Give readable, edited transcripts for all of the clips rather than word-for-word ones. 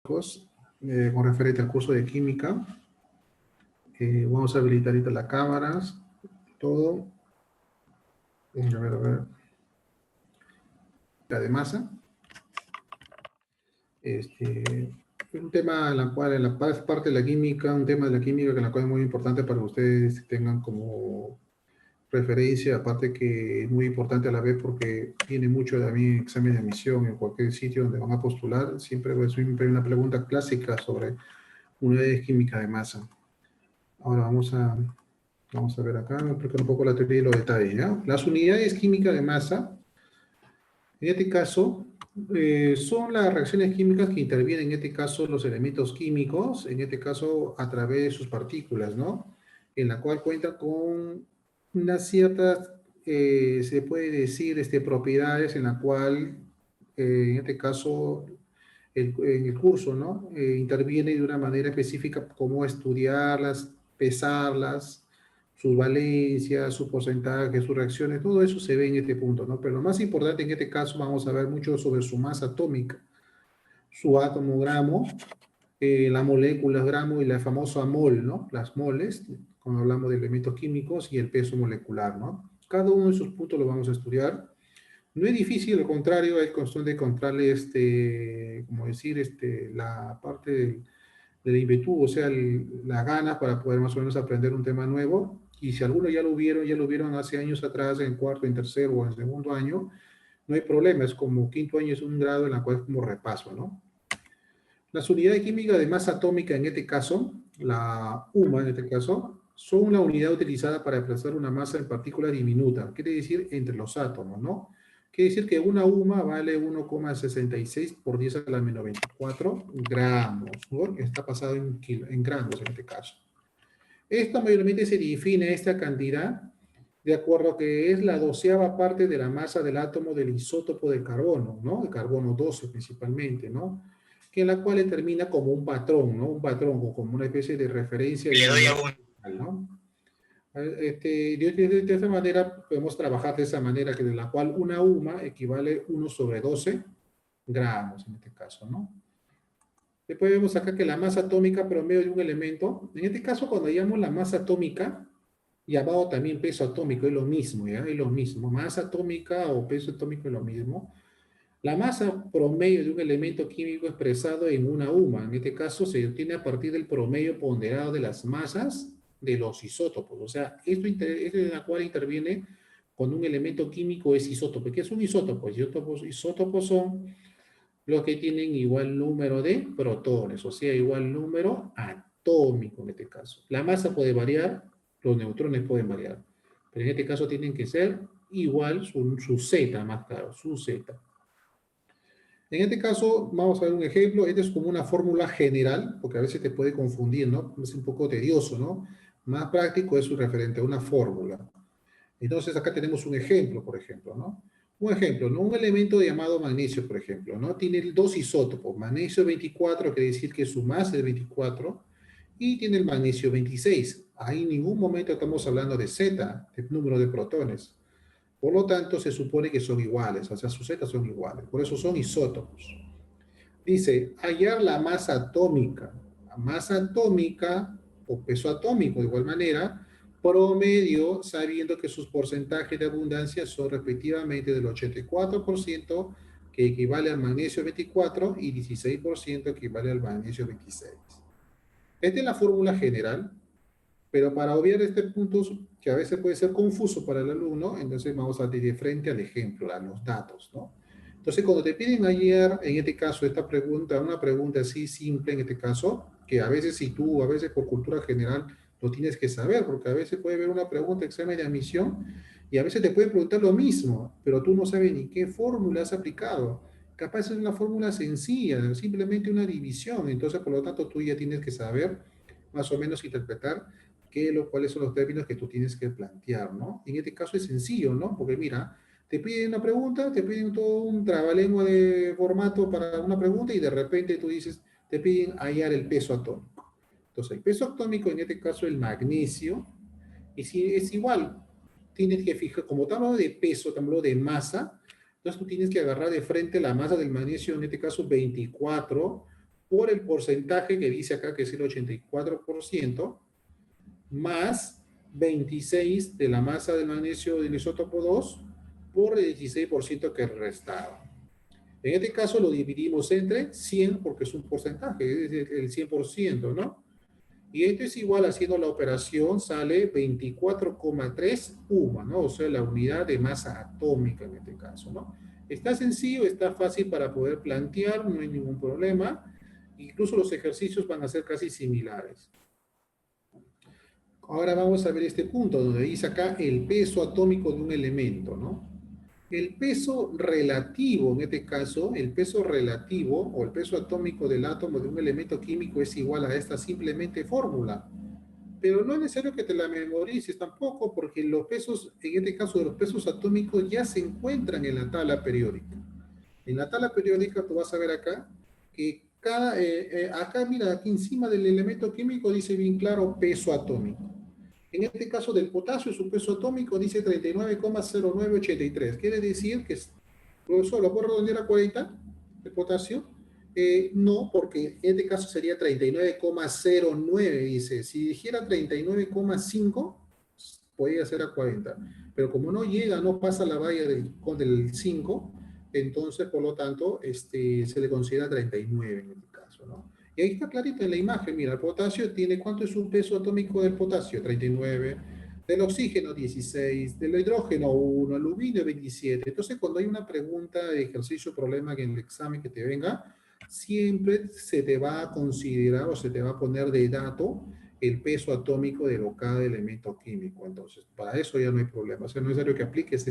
Con referente al curso de química. Vamos a habilitar ahorita las cámaras, todo. A ver. La de masa. Un tema en la cual, en la parte de la química, un tema de la química que la cual es muy importante para que ustedes tengan como referencia, aparte que es muy importante a la vez porque tiene mucho de mi examen de admisión en cualquier sitio donde van a postular, siempre hay una pregunta clásica sobre unidades químicas de masa. Ahora vamos a ver acá, me explicar un poco la teoría y los detalles, ¿ya? Las unidades químicas de masa, en este caso, son las reacciones químicas que intervienen, en este caso, los elementos químicos, en este caso, a través de sus partículas, ¿no? En la cual cuenta con unas ciertas, se puede decir, propiedades en la cual, en este caso, en el curso, ¿no? Interviene de una manera específica cómo estudiarlas, pesarlas, sus valencias, su porcentaje, sus reacciones, todo eso se ve en este punto, ¿no? Pero lo más importante en este caso vamos a ver mucho sobre su masa atómica, su átomo gramo, la molécula gramo y la famosa mol, ¿no? Las moles, cuando hablamos de elementos químicos y el peso molecular, ¿no? Cada uno de esos puntos lo vamos a estudiar. No es difícil, al contrario, es cuestión de encontrarle, como decir, la parte del ímpetu, o sea, las ganas para poder más o menos aprender un tema nuevo. Y si algunos ya lo vieron hace años atrás, en cuarto, en tercero o en segundo año, no hay problema, es como quinto año es un grado en la cual es como repaso, ¿no? Las unidades químicas de masa atómica, en este caso, la UMA en este caso, son una unidad utilizada para desplazar una masa en partícula diminuta, quiere decir entre los átomos, ¿no? Quiere decir que una UMA vale 1,66 por 10 a la menos 24 gramos, ¿no? Está pasado en gramos en este caso. Esto mayormente se define esta cantidad de acuerdo a que es la 12ª parte de la masa del átomo del isótopo de carbono, ¿no? De carbono 12 principalmente, ¿no? Que en la cual determina como un patrón, ¿no? Un patrón o como una especie de referencia de una, ¿no? De esa manera podemos trabajar de esa manera, que de la cual una UMA equivale 1 sobre 12 gramos en este caso, ¿no? Después vemos acá que la masa atómica promedio de un elemento, en este caso cuando llamamos la masa atómica, llamado también peso atómico, es lo mismo, ¿ya? Es lo mismo. Masa atómica o peso atómico es lo mismo. La masa promedio de un elemento químico expresado en una UMA, en este caso se obtiene a partir del promedio ponderado de las masas de los isótopos. O sea, esto en la cual interviene con un elemento químico es isótopo. ¿Qué es un isótopo? Isótopos son los que tienen igual número de protones, o sea, igual número atómico en este caso. La masa puede variar, los neutrones pueden variar, pero en este caso tienen que ser igual su Z, más claro, su Z. En este caso, vamos a ver un ejemplo. Este es como una fórmula general, porque a veces te puede confundir, ¿no? Es un poco tedioso, ¿no? Más práctico es su referente a una fórmula. Entonces, acá tenemos un ejemplo, por ejemplo, ¿no? Un ejemplo, ¿no? Un elemento llamado magnesio, por ejemplo, ¿no? Tiene dos isótopos. Magnesio 24 quiere decir que su masa es 24 y tiene el magnesio 26. Ahí en ningún momento estamos hablando de Z, de número de protones. Por lo tanto, se supone que son iguales, o sea, sus Z son iguales. Por eso son isótopos. Dice, hallar la masa atómica. La masa atómica o peso atómico, de igual manera, promedio, sabiendo que sus porcentajes de abundancia son respectivamente del 84%, que equivale al magnesio 24, y 16% que equivale al magnesio 26. Esta es la fórmula general, pero para obviar este punto que a veces puede ser confuso para el alumno, entonces vamos a ir de frente al ejemplo, a los datos, ¿no? Entonces, cuando te piden ayer, en este caso, esta pregunta, una pregunta así simple en este caso, que a veces si tú, a veces por cultura general, lo tienes que saber, porque a veces puede haber una pregunta, examen de admisión, y a veces te pueden preguntar lo mismo, pero tú no sabes ni qué fórmula has aplicado. Capaz es una fórmula sencilla, simplemente una división, entonces por lo tanto tú ya tienes que saber más o menos interpretar cuáles son los términos que tú tienes que plantear, ¿no? En este caso es sencillo, ¿no? Porque mira, te piden una pregunta, te piden todo un trabalengua de formato para una pregunta y de repente tú dices, te piden hallar el peso atómico. Entonces, el peso atómico, en este caso el magnesio, y si es igual, tienes que fijar, como te hablo de peso, te hablo de masa, entonces tú tienes que agarrar de frente la masa del magnesio, en este caso 24, por el porcentaje que dice acá que es el 84%, más 26 de la masa del magnesio del isótopo 2 por el 16% que restaba. En este caso lo dividimos entre 100 porque es un porcentaje, es el 100%, ¿no? Y esto es igual, haciendo la operación, sale 24,3 UMA, ¿no? O sea, la unidad de masa atómica en este caso, ¿no? Está sencillo, está fácil para poder plantear, no hay ningún problema. Incluso los ejercicios van a ser casi similares. Ahora vamos a ver este punto, donde dice acá el peso atómico de un elemento, ¿no? El peso relativo, en este caso, el peso relativo o el peso atómico del átomo de un elemento químico es igual a esta simplemente fórmula. Pero no es necesario que te la memorices tampoco, porque los pesos, en este caso de los pesos atómicos, ya se encuentran en la tabla periódica. En la tabla periódica tú vas a ver acá que acá mira, aquí encima del elemento químico dice bien claro peso atómico. En este caso del potasio, su peso atómico dice 39,0983. Quiere decir que, profesor, ¿lo puedo redondear a 40 de potasio? No, porque en este caso sería 39,09, dice. Si dijera 39,5, podría ser a 40. Pero como no llega, no pasa la valla del 5, entonces, por lo tanto, se le considera 39 en este caso, ¿no? Y ahí está clarito en la imagen, mira, el potasio tiene, ¿cuánto es su peso atómico del potasio? 39, del oxígeno 16, del hidrógeno 1, aluminio 27. Entonces, cuando hay una pregunta de ejercicio, problema en el examen que te venga, siempre se te va a considerar o se te va a poner de dato el peso atómico de cada elemento químico. Entonces, para eso ya no hay problema. O sea, no es necesario que apliques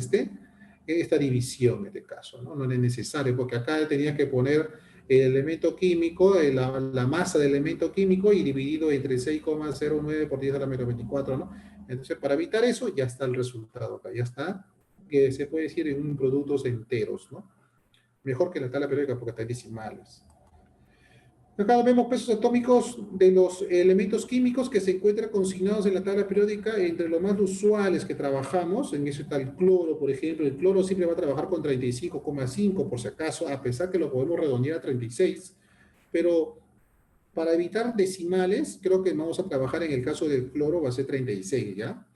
esta división en este caso, ¿no? No es necesario, porque acá tenías que poner el elemento químico, la masa del elemento químico y dividido entre 6,09 por 10 a la menos 24, ¿no? Entonces, para evitar eso, ya está el resultado acá, ya está, que se puede decir en productos enteros, ¿no? Mejor que la tabla periódica porque está en decimales. Acá vemos pesos atómicos de los elementos químicos que se encuentran consignados en la tabla periódica entre los más usuales que trabajamos. En eso está el cloro, por ejemplo. El cloro siempre va a trabajar con 35,5 por si acaso, a pesar que lo podemos redondear a 36. Pero para evitar decimales, creo que vamos a trabajar en el caso del cloro, va a ser 36, ¿ya?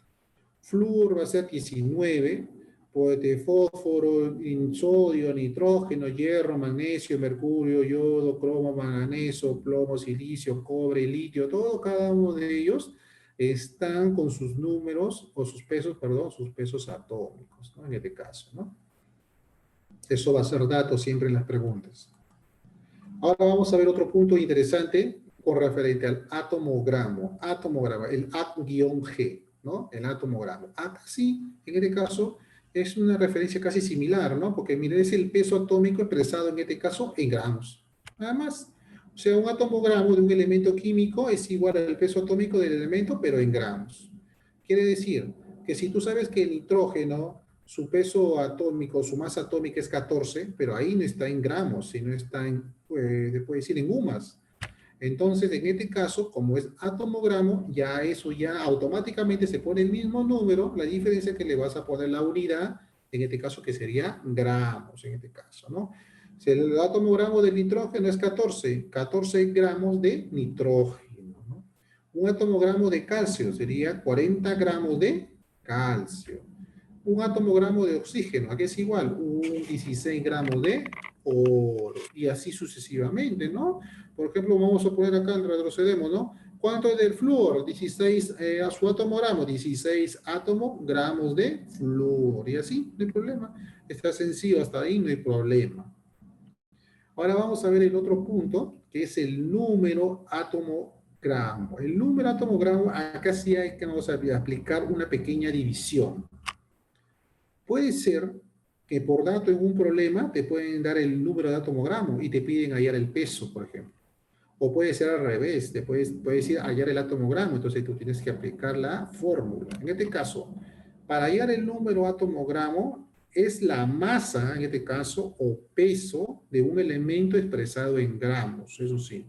Flúor va a ser 19, pues de fósforo, sodio, nitrógeno, hierro, magnesio, mercurio, yodo, cromo, manganeso, plomo, silicio, cobre, litio, todo, cada uno de ellos están con sus números, o sus pesos, perdón, sus pesos atómicos, ¿no? En este caso, ¿no? Eso va a ser dato siempre en las preguntas. Ahora vamos a ver otro punto interesante con referente al atomogramo. Atomogramo, el A-G, ¿no? El atomogramo. Acá sí, en este caso, es una referencia casi similar, ¿no? Porque miren, es el peso atómico expresado en este caso en gramos. Nada más. O sea, un atomogramo de un elemento químico es igual al peso atómico del elemento, pero en gramos. Quiere decir que si tú sabes que el nitrógeno, su peso atómico, su masa atómica es 14, pero ahí no está en gramos, sino está en, se puede decir, en UMAS. Entonces, en este caso, como es atomogramo, ya eso ya automáticamente se pone el mismo número, la diferencia es que le vas a poner la unidad, en este caso que sería gramos, en este caso, ¿no? Si el atomogramo del nitrógeno es 14, 14 gramos de nitrógeno, ¿no? Un atomogramo de calcio sería 40 gramos de calcio. Un atomogramo de oxígeno, ¿a qué es igual? Un 16 gramos de oro, y así sucesivamente, ¿no? Por ejemplo, vamos a poner acá, retrocedemos, ¿no? ¿Cuánto es del flúor? 16 a su atomogramo, 16 gramos de flúor, y así, no hay problema. Está sencillo, hasta ahí no hay problema. Ahora vamos a ver el otro punto, que es el número atomogramo. El número atomogramo, acá sí hay que vamos a aplicar una pequeña división. Puede ser que por dato en un problema te pueden dar el número de atomogramo y te piden hallar el peso, por ejemplo. O puede ser al revés, te puedes ir a hallar el atomogramo, entonces tú tienes que aplicar la fórmula. En este caso, para hallar el número atomogramo es la masa, en este caso, o peso de un elemento expresado en gramos, eso sí,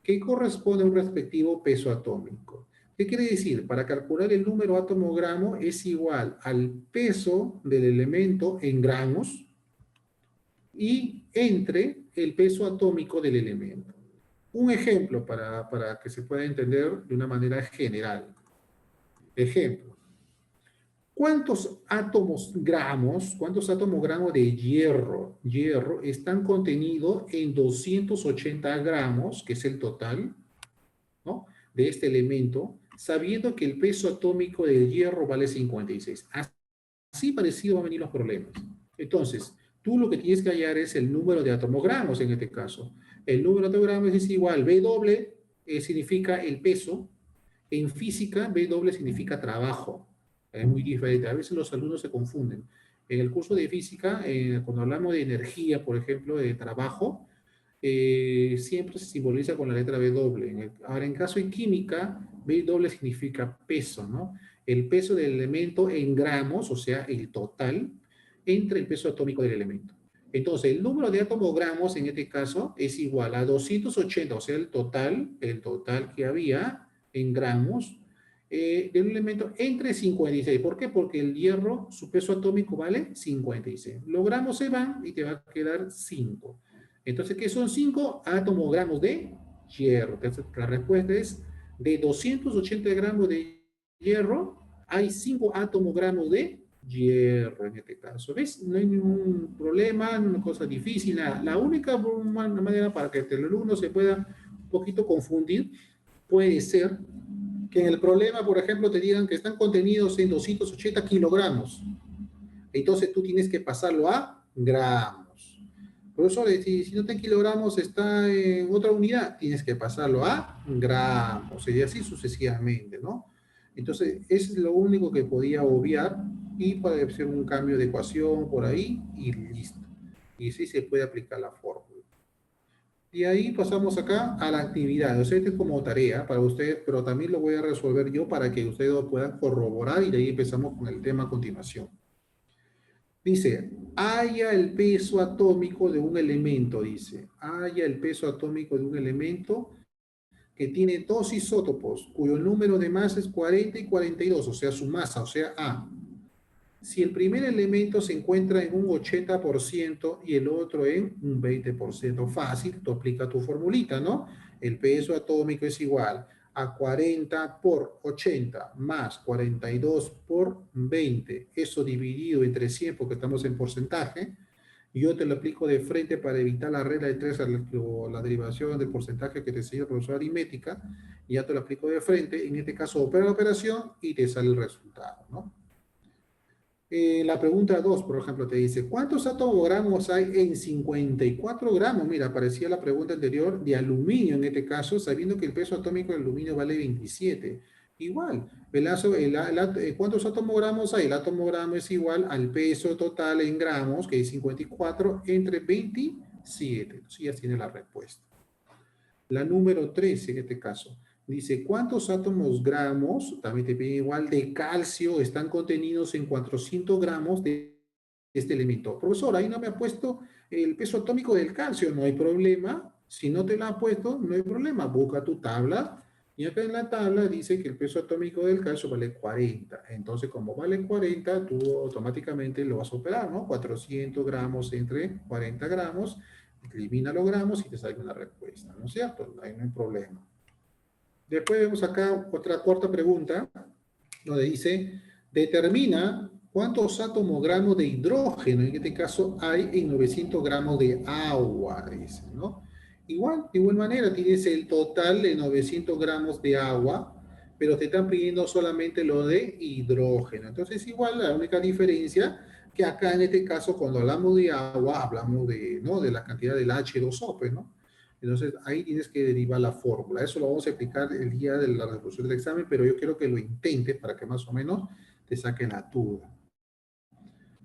que corresponde a un respectivo peso atómico. ¿Qué quiere decir? Para calcular el número atomogramo es igual al peso del elemento en gramos y entre el peso atómico del elemento. Un ejemplo para que se pueda entender de una manera general. Ejemplo. Cuántos átomos gramos de hierro están contenidos en 280 gramos, que es el total, ¿no?, de este elemento, sabiendo que el peso atómico del hierro vale 56? Así parecido van a venir los problemas. Entonces, tú lo que tienes que hallar es el número de atomogramos en este caso. El número de atomogramos es igual, B doble significa el peso. En física, B doble significa trabajo. Es muy diferente. A veces los alumnos se confunden. En el curso de física, cuando hablamos de energía, por ejemplo, de trabajo, siempre se simboliza con la letra B doble. Ahora, en caso de química, B doble significa peso, ¿no? El peso del elemento en gramos, o sea, el total, entre el peso atómico del elemento. Entonces, el número de atomogramos en este caso es igual a 280, o sea, el total que había en gramos de un elemento entre 56. ¿Por qué? Porque el hierro, su peso atómico vale 56. Los gramos se van y te va a quedar 5. Entonces, ¿qué son 5 atomogramos de hierro? Entonces, la respuesta es, de 280 gramos de hierro, hay 5 atomogramos de hierro en este caso. ¿Ves? No hay ningún problema, no es una cosa difícil. La única manera para que el alumno se pueda un poquito confundir puede ser que en el problema, por ejemplo, te digan que están contenidos en 280 kilogramos. Entonces tú tienes que pasarlo a gramos. Profesor, si no está en kilogramos, está en otra unidad, tienes que pasarlo a gramos, y así sucesivamente, ¿no? Entonces, eso es lo único que podía obviar, y puede ser un cambio de ecuación por ahí, y listo. Y sí se puede aplicar la fórmula. Y ahí pasamos acá a la actividad. O sea, este es como tarea para ustedes, pero también lo voy a resolver yo para que ustedes lo puedan corroborar, y de ahí empezamos con el tema a continuación. Dice, halla el peso atómico de un elemento, dice. Halla el peso atómico de un elemento que tiene dos isótopos, cuyo número de masa es 40 y 42, o sea, su masa, o sea, A. Si el primer elemento se encuentra en un 80% y el otro en un 20%, fácil, tú aplicas tu formulita, ¿no? El peso atómico es igual a 40 por 80 más 42 por 20. Eso dividido entre 100 porque estamos en porcentaje. Yo te lo aplico de frente para evitar la regla de tres o la derivación del porcentaje que te enseña el profesor aritmética. Y ya te lo aplico de frente. En este caso, opera la operación y te sale el resultado, ¿no? La pregunta 2, por ejemplo, te dice, ¿cuántos atomogramos hay en 54 gramos? Mira, parecía la pregunta anterior de aluminio en este caso, sabiendo que el peso atómico del aluminio vale 27. Igual, ¿cuántos atomogramos hay? El atomogramo es igual al peso total en gramos, que es 54, entre 27. Entonces ya tiene la respuesta. La número 3 en este caso. Dice, ¿cuántos átomos gramos, también te pide igual, de calcio están contenidos en 400 gramos de este elemento? Profesor, ahí no me ha puesto el peso atómico del calcio. No hay problema. Si no te lo ha puesto, no hay problema. Busca tu tabla. Y acá en la tabla dice que el peso atómico del calcio vale 40. Entonces, como vale 40, tú automáticamente lo vas a operar, ¿no? 400 gramos entre 40 gramos. Elimina los gramos y te sale una respuesta, ¿no es cierto? Ahí no hay problema. Después vemos acá otra corta pregunta, donde dice, determina cuántos atomogramos de hidrógeno, en este caso, hay en 900 gramos de agua, dice, ¿no? Igual, de igual manera, tienes el total de 900 gramos de agua, pero te están pidiendo solamente lo de hidrógeno. Entonces, igual, la única diferencia que acá, en este caso, cuando hablamos de agua, hablamos de, ¿no?, de la cantidad del H2O, pues, ¿no? Entonces, ahí tienes que derivar la fórmula. Eso lo vamos a explicar el día de la resolución del examen, pero yo quiero que lo intentes para que más o menos te saquen la duda.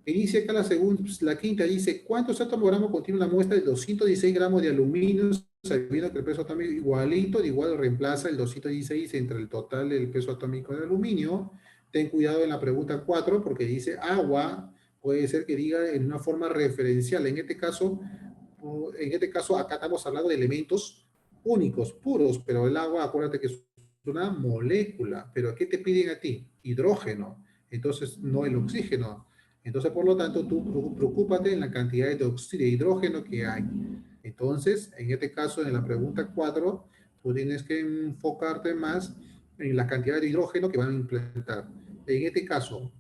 Y dice acá la segunda, la quinta dice, ¿cuántos atomogramos contiene una muestra de 216 gramos de aluminio? Sabiendo que el peso atómico igualito, de igual reemplaza el 216 entre el total del peso atómico de aluminio. Ten cuidado en la pregunta 4 porque dice agua, puede ser que diga en una forma referencial. En este caso, acá estamos hablando de elementos únicos, puros, pero el agua, acuérdate que es una molécula. ¿Pero qué te piden a ti? Hidrógeno. Entonces, no el oxígeno. Entonces, por lo tanto, tú preocúpate en la cantidad de hidrógeno que hay. Entonces, en este caso, en la pregunta 4, tú tienes que enfocarte más en la cantidad de hidrógeno que van a implementar. En este caso,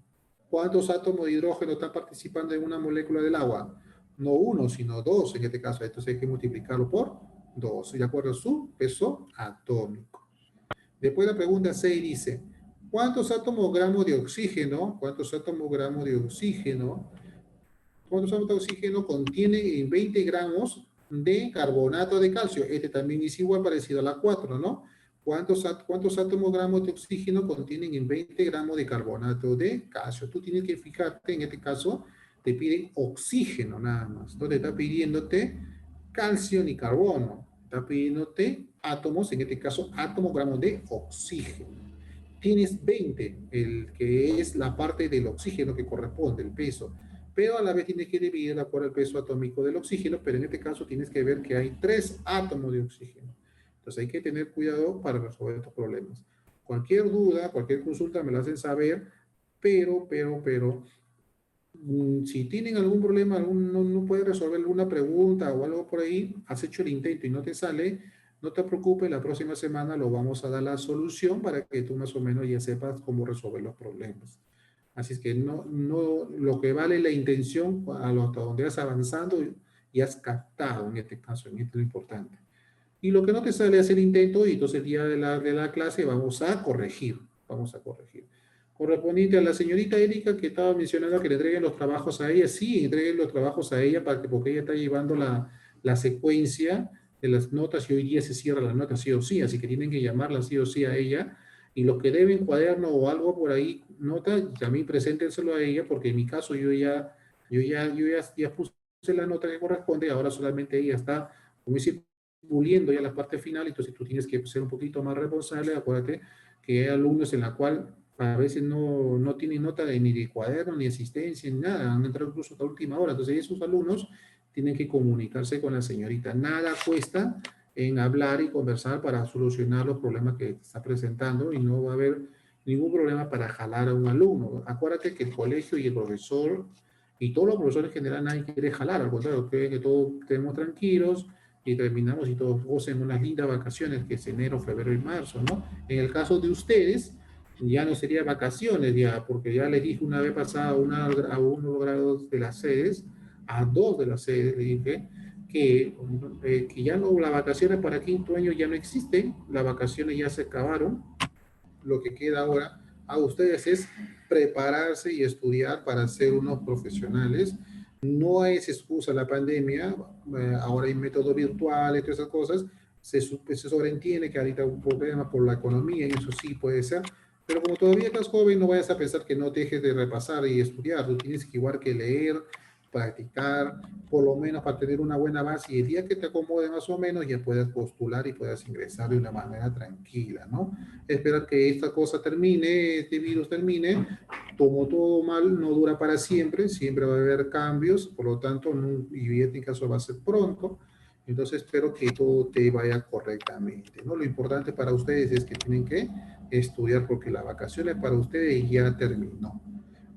¿cuántos átomos de hidrógeno están participando en una molécula del agua? No uno, sino dos en este caso. Entonces hay que multiplicarlo por dos, de acuerdo a su peso atómico. Después la pregunta 6 dice, ¿cuántos átomos gramos de oxígeno? ¿Cuántos átomos gramos de oxígeno? ¿Cuántos átomos de oxígeno contiene en 20 gramos de carbonato de calcio? Este también es igual, parecido a la 4, ¿no? ¿Cuántos átomos gramos de oxígeno contienen en 20 gramos de carbonato de calcio? Tú tienes que fijarte, en este caso, te piden oxígeno nada más. No te está pidiéndote calcio ni carbono. Está pidiéndote átomos, en este caso, átomos gramos de oxígeno. Tienes 20, el que es la parte del oxígeno que corresponde, el peso, pero a la vez tienes que dividir de acuerdo al peso atómico del oxígeno, pero en este caso tienes que ver que hay 3 átomos de oxígeno. Entonces hay que tener cuidado para resolver estos problemas. Cualquier duda, cualquier consulta me la hacen saber, pero, si tienen algún problema, no puedes resolver alguna pregunta o algo por ahí, has hecho el intento y no te sale, no te preocupes, la próxima semana lo vamos a dar la solución para que tú más o menos ya sepas cómo resolver los problemas. Así es que lo que vale es la intención hasta donde vas avanzando y has captado en este caso, en esto es lo importante. Y lo que no te sale es el intento y entonces el día de la clase vamos a corregir, Correspondiente a la señorita Erika que estaba mencionando que le entreguen los trabajos a ella, sí, entreguen los trabajos a ella porque ella está llevando la secuencia de las notas y hoy día se cierra las notas sí o sí, así que tienen que llamarla sí o sí a ella. Y los que deben cuaderno o algo por ahí, nota, también preséntenselo a ella, porque en mi caso ya puse la nota que corresponde, ahora solamente ella está, como dice, puliendo ya la parte final, entonces tú tienes que ser un poquito más responsable. Acuérdate que hay alumnos en la cual a veces no tienen nota ni de cuaderno, ni asistencia, ni nada, han entrado incluso hasta última hora. Entonces esos alumnos tienen que comunicarse con la señorita. Nada cuesta en hablar y conversar para solucionar los problemas que está presentando y no va a haber ningún problema para jalar a un alumno. Acuérdate que el colegio y el profesor y todos los profesores en general nadie quiere jalar, al contrario, creen que todos estemos tranquilos y terminamos y todos gocen unas lindas vacaciones que es enero, febrero y marzo, ¿no? En el caso de ustedes, ya no sería vacaciones ya, porque ya les dije una vez pasada a unos grados de las sedes, a dos de las sedes le dije, que ya no, las vacaciones para quinto año ya no existen, las vacaciones ya se acabaron, lo que queda ahora a ustedes es prepararse y estudiar para ser unos profesionales. No es excusa la pandemia, ahora hay métodos virtuales, todas esas cosas, se sobreentiende que ahorita hay un problema por la economía, y eso sí puede ser, pero como todavía estás joven, no vayas a pensar que no dejes de repasar y estudiar, tú tienes que igual que leer, practicar, por lo menos para tener una buena base y el día que te acomode más o menos ya puedas postular y puedas ingresar de una manera tranquila, ¿no? Esperar que esta cosa termine, este virus termine, como todo mal no dura para siempre, siempre va a haber cambios, por lo tanto, y en este caso va a ser pronto, entonces espero que todo te vaya correctamente, ¿no? Lo importante para ustedes es que tienen que estudiar porque las vacaciones para ustedes ya terminó.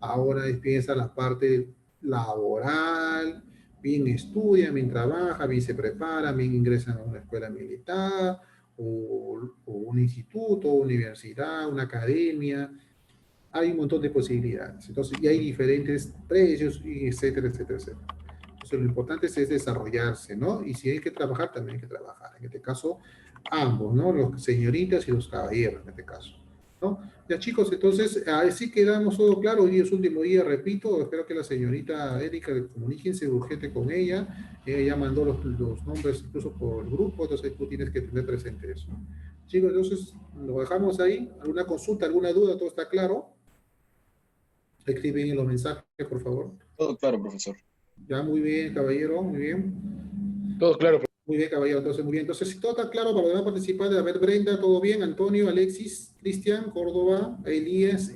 Ahora empieza la parte laboral, bien estudian, bien trabajan, bien se preparan, bien ingresan a una escuela militar, o un instituto, universidad, una academia. Hay un montón de posibilidades. Entonces, y hay diferentes precios, y etcétera, etcétera, etcétera. Entonces, lo importante es desarrollarse, ¿no? Y si hay que trabajar, también hay que trabajar. En este caso, ambos, ¿no? Los señoritas y los caballeros, en este caso, ¿no? Ya, chicos, entonces, así quedamos todo claro. Hoy es último día, repito. Espero que la señorita Erika comuníquense urgente con ella. Ella ya mandó los nombres incluso por el grupo, entonces tú tienes que tener presente eso. Chicos, entonces, lo dejamos ahí. ¿Alguna consulta, alguna duda? ¿Todo está claro? Escriben en los mensajes, por favor. Todo claro, profesor. Ya, muy bien, caballero, muy bien. Todo claro. Muy bien, caballero, entonces muy bien. Entonces, si todo está claro para poder participar, a ver, Brenda, todo bien, Antonio, Alexis, Cristian, Córdoba, Elías,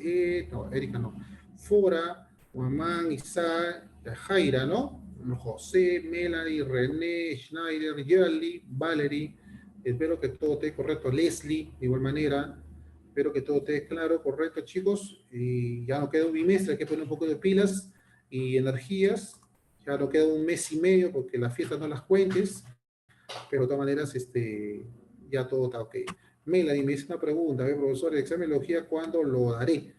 no, Erika no, Fora, Guamán, Isaac, Jaira, ¿no? José, Melanie, René, Schneider, Yerli, Valerie, espero que todo esté correcto, Leslie, de igual manera, espero que todo esté claro, correcto, chicos, y ya nos queda un bimestre, hay que poner un poco de pilas y energías, ya nos queda un mes y medio porque las fiestas no las cuentes, pero de todas maneras, ya todo está ok. Melanie me hizo una pregunta, a ver, profesor, el examen de biología, ¿cuándo lo daré?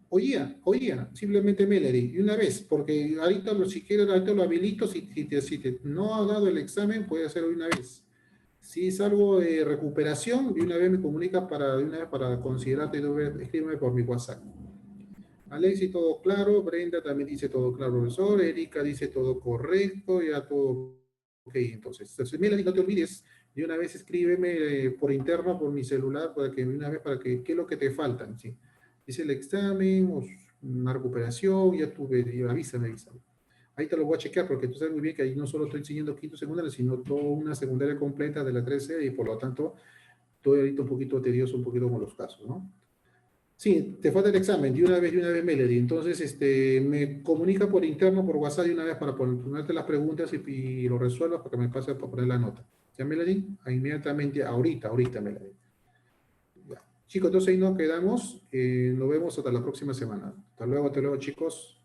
Oía, simplemente Melody, y una vez, porque ahorita si quieres, ahorita lo habilito, si te no ha dado el examen, puede hacerlo de una vez. Si es algo de recuperación, de una vez me comunica de una vez para considerarte, escríbeme por mi WhatsApp. Alexi, todo claro, Brenda también dice todo claro, profesor, Erika dice todo correcto, ya todo ok, entonces Melody, no te olvides, de una vez escríbeme por interno, por mi celular, para que de una vez, para que, ¿qué es lo que te faltan? ¿Sí? Dice el examen, o una recuperación, ya tuve, avísame. Ahí te lo voy a chequear, porque tú sabes muy bien que ahí no solo estoy enseñando quinto secundaria, sino toda una secundaria completa de la 13, y por lo tanto, estoy ahorita un poquito tedioso, un poquito con los casos, ¿no? Sí, te falta el examen, de una vez, Melody. Entonces, me comunica por interno, por WhatsApp de una vez para ponerte las preguntas y lo resuelvas para que me pase para poner la nota. ¿Ya, Melody? Inmediatamente, ahorita, Melody. Ya. Chicos, entonces ahí nos quedamos. Nos vemos hasta la próxima semana. Hasta luego, chicos.